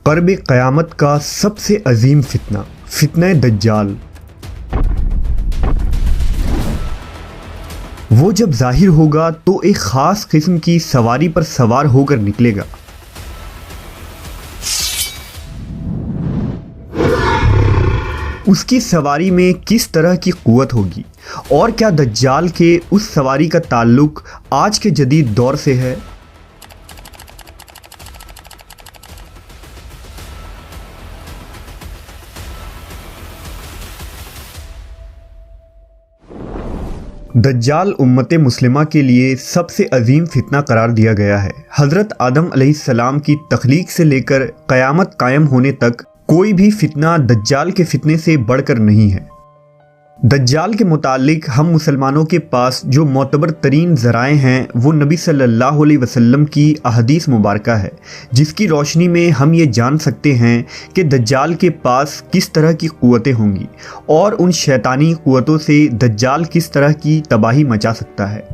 क़र्ब क़यामत का सबसे अजीम फितना, फितना दज्जाल। वो जब जाहिर होगा तो एक ख़ास किस्म की सवारी पर सवार होकर निकलेगा। उसकी सवारी में किस तरह की क़ुव्वत होगी और क्या दज्जाल के उस सवारी का ताल्लुक़ आज के जदीद दौर से है? दज्जाल उम्मत मुस्लिमा के लिए सबसे अजीम फितना करार दिया गया है। हज़रत आदम अलैहिस्सलाम की तख्लीक से लेकर क़यामत कायम होने तक कोई भी फितना दज्जाल के फितने से बढ़कर नहीं है। दज्जाल के मुतालिक हम मुसलमानों के पास जो मोतबर तरीन ज़राए हैं वो नबी सल्लल्लाहु अलैहि वसल्लम की अहदीस मुबारका है, जिसकी रोशनी में हम ये जान सकते हैं कि दज्जाल के पास किस तरह की क़ुव्वतें होंगी और उन शैतानी क़ुव्वतों से दज्जाल किस तरह की तबाही मचा सकता है।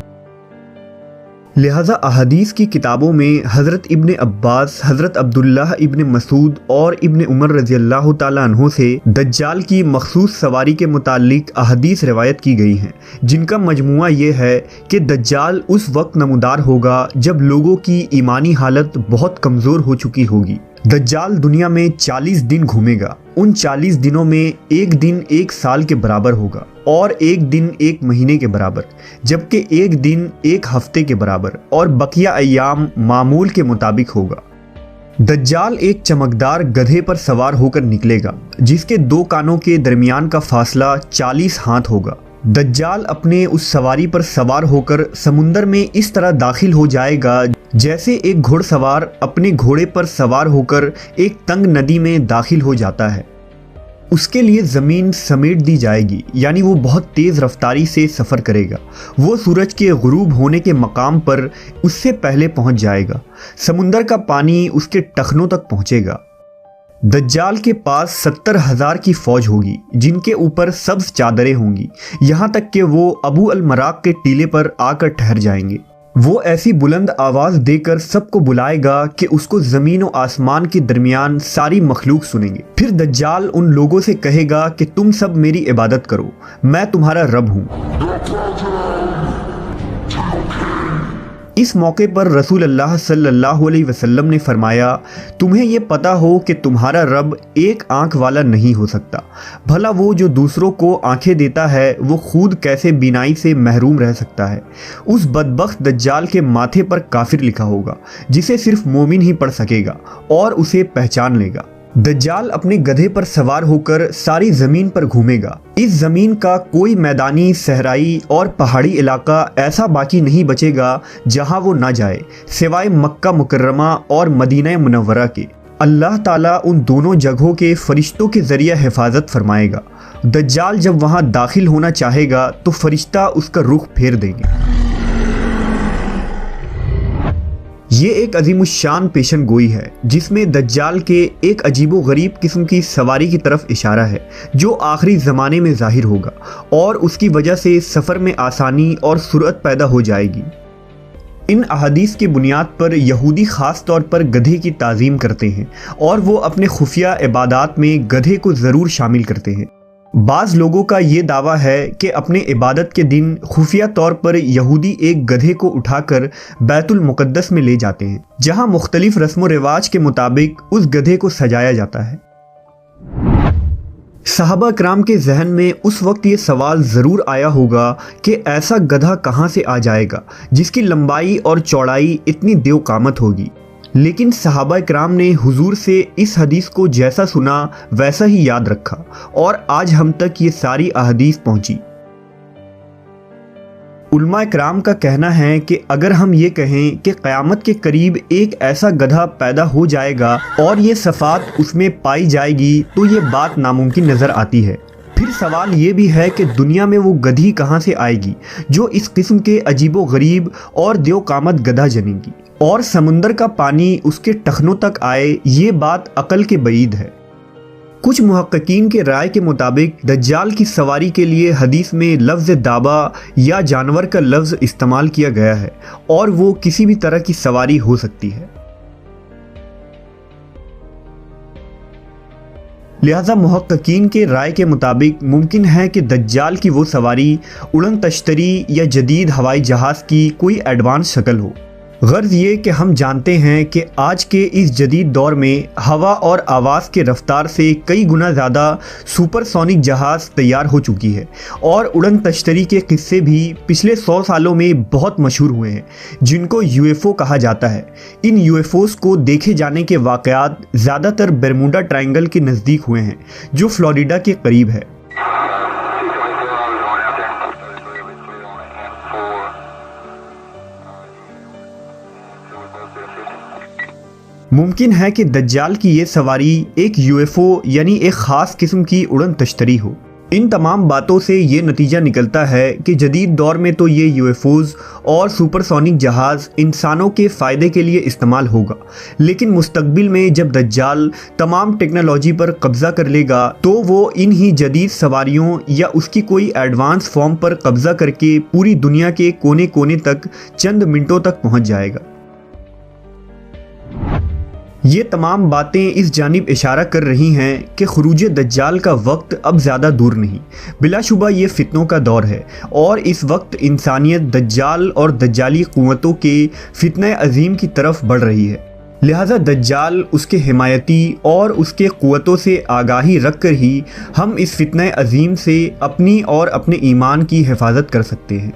लिहाजा अहदीस की किताबों में हज़रत इब्ने अब्बास, हज़रत अब्दुल्लाह इब्ने मसूद और इब्ने उमर रज़ियल्लाहु ताला अन्हो से दज्जाल की मखसूस सवारी के मुतालिक अहदीस रिवायत की गई हैं, जिनका मजमुआ ये है कि दज्जाल उस वक्त नमूदार होगा जब लोगों की ईमानी हालत बहुत कमज़ोर हो चुकी होगी। दज्जाल दुनिया में 40 दिन घूमेगा। उन 40 दिनों में एक दिन एक साल के बराबर होगा और एक दिन एक महीने के बराबर, जबकि एक दिन एक हफ्ते के बराबर और बकिया अय्याम मामूल के मुताबिक होगा। दज्जाल एक चमकदार गधे पर सवार होकर निकलेगा, जिसके दो कानों के दरमियान का फासला 40 हाथ होगा। दज्जाल अपने उस सवारी पर सवार होकर समुंदर में इस तरह दाखिल हो जाएगा जैसे एक घुड़सवार अपने घोड़े पर सवार होकर एक तंग नदी में दाखिल हो जाता है। उसके लिए ज़मीन समेट दी जाएगी, यानी वो बहुत तेज़ रफ्तारी से सफ़र करेगा। वो सूरज के गुरूब होने के मकाम पर उससे पहले पहुंच जाएगा। समुंदर का पानी उसके टखनों तक पहुंचेगा। दज्जाल के पास 70,000 की फ़ौज होगी, जिनके ऊपर सब्ज़ चादरें होंगी, यहाँ तक कि वो अबू अल मराक के टीले पर आकर ठहर जाएंगे। वो ऐसी बुलंद आवाज़ देकर सबको बुलाएगा कि उसको ज़मीन और आसमान के दरमियान सारी मखलूक सुनेंगे। फिर दज्जाल उन लोगों से कहेगा कि तुम सब मेरी इबादत करो, मैं तुम्हारा रब हूँ। इस मौके पर रसूल अल्लाह सल्लल्लाहु अलैहि वसल्लम ने फरमाया, तुम्हें ये पता हो कि तुम्हारा रब एक आंख वाला नहीं हो सकता। भला वो जो दूसरों को आंखें देता है वो खुद कैसे बीनाई से महरूम रह सकता है। उस बदबख्त दज्जाल के माथे पर काफिर लिखा होगा, जिसे सिर्फ मोमिन ही पढ़ सकेगा और उसे पहचान लेगा। दज्जाल अपने गधे पर सवार होकर सारी ज़मीन पर घूमेगा। इस ज़मीन का कोई मैदानी, सहराई और पहाड़ी इलाका ऐसा बाकी नहीं बचेगा जहां वो ना जाए, सिवाय मक्का मुकर्रमा और मदीना मुनव्वरा के। अल्लाह ताला उन दोनों जगहों के फरिश्तों के ज़रिए हिफाजत फरमाएगा। दज्जाल जब वहां दाखिल होना चाहेगा तो फरिश्ता उसका रुख फेर देंगे। ये एक अजीमुश्शान पेशन गोई है, जिसमें दज्जाल के एक अजीबो गरीब किस्म की सवारी की तरफ इशारा है, जो आखिरी ज़माने में ज़ाहिर होगा और उसकी वजह से सफ़र में आसानी और सुरअत पैदा हो जाएगी। इन अहादीस की बुनियाद पर यहूदी ख़ास तौर पर गधे की ताज़ीम करते हैं और वो अपने खुफिया इबादात में गधे को ज़रूर शामिल करते हैं। बाज़ लोगों का ये दावा है कि अपने इबादत के दिन खुफिया तौर पर यहूदी एक गधे को उठाकर बैतुल मुक़द्दस में ले जाते हैं, जहां मुख्तलिफ रस्म व रिवाज के मुताबिक उस गधे को सजाया जाता है। सहाबा कराम के जहन में उस वक्त ये सवाल ज़रूर आया होगा कि ऐसा गधा कहाँ से आ जाएगा जिसकी लंबाई और चौड़ाई इतनी देवकामत होगी। लेकिन सहाबा कराम ने हुजूर से इस हदीस को जैसा सुना वैसा ही याद रखा और आज हम तक ये सारी अहदीस पहुंची। उलमा कराम का कहना है कि अगर हम ये कहें कि क़यामत के करीब एक ऐसा गधा पैदा हो जाएगा और ये सफ़ात उसमें पाई जाएगी तो ये बात नामुमकिन नज़र आती है। फिर सवाल ये भी है कि दुनिया में वो गधी कहाँ से आएगी जो इस किस्म के अजीबो गरीब और देवकामत गधा जनेगी और समुंदर का पानी उसके टखनों तक आए। ये बात अकल के बईद है। कुछ मुहक्किकीन के राय के मुताबिक दज्जाल की सवारी के लिए हदीस में लफ्ज़ दाबा या जानवर का लफ्ज़ इस्तेमाल किया गया है और वो किसी भी तरह की सवारी हो सकती है। लिहाजा मुहक्किकीन के राय के मुताबिक मुमकिन है कि दज्जाल की वो सवारी उड़न तश्तरी या जदीद हवाई जहाज़ की कोई एडवांस शक्ल हो। गर्ज ये कि हम जानते हैं कि आज के इस जदीद दौर में हवा और आवाज़ के रफ्तार से कई गुना ज़्यादा सुपरसोनिक जहाज़ तैयार हो चुकी है और उड़न तश्तरी के किस्से भी पिछले 100 सालों में बहुत मशहूर हुए हैं, जिनको यूएफओ कहा जाता है। इन यूएफओस को देखे जाने के वाक़यात ज़्यादातर बरमूडा ट्रायंगल के नज़दीक हुए हैं, जो फ्लोरिडा के करीब है। मुमकिन है कि दज्जाल की ये सवारी एक यूएफओ यानी एक ख़ास किस्म की उड़न तश्तरी हो। इन तमाम बातों से ये नतीजा निकलता है कि जदीद दौर में तो ये यूएफओज और सुपरसोनिक जहाज़ इंसानों के फ़ायदे के लिए इस्तेमाल होगा, लेकिन मुस्तकबिल में जब दज्जाल तमाम टेक्नोलॉजी पर कब्ज़ा कर लेगा तो वो इन ही जदीद सवारियों या उसकी कोई एडवांस फॉर्म पर कब्ज़ा करके पूरी दुनिया के कोने कोने तक चंद मिनटों तक पहुँच जाएगा। ये तमाम बातें इस जानिब इशारा कर रही हैं कि खुरूज दज्जाल का वक्त अब ज़्यादा दूर नहीं। बिलाशुबा ये फितनों का दौर है और इस वक्त इंसानियत दज्जाल और दज्जाली क़ुव्वतों के फितने अजीम की तरफ बढ़ रही है। लिहाजा दज्जाल, उसके हिमायती और उसके क़ुव्वतों से आगाही रख कर ही हम इस फितने अजीम से अपनी और अपने ईमान की हिफाजत कर सकते हैं।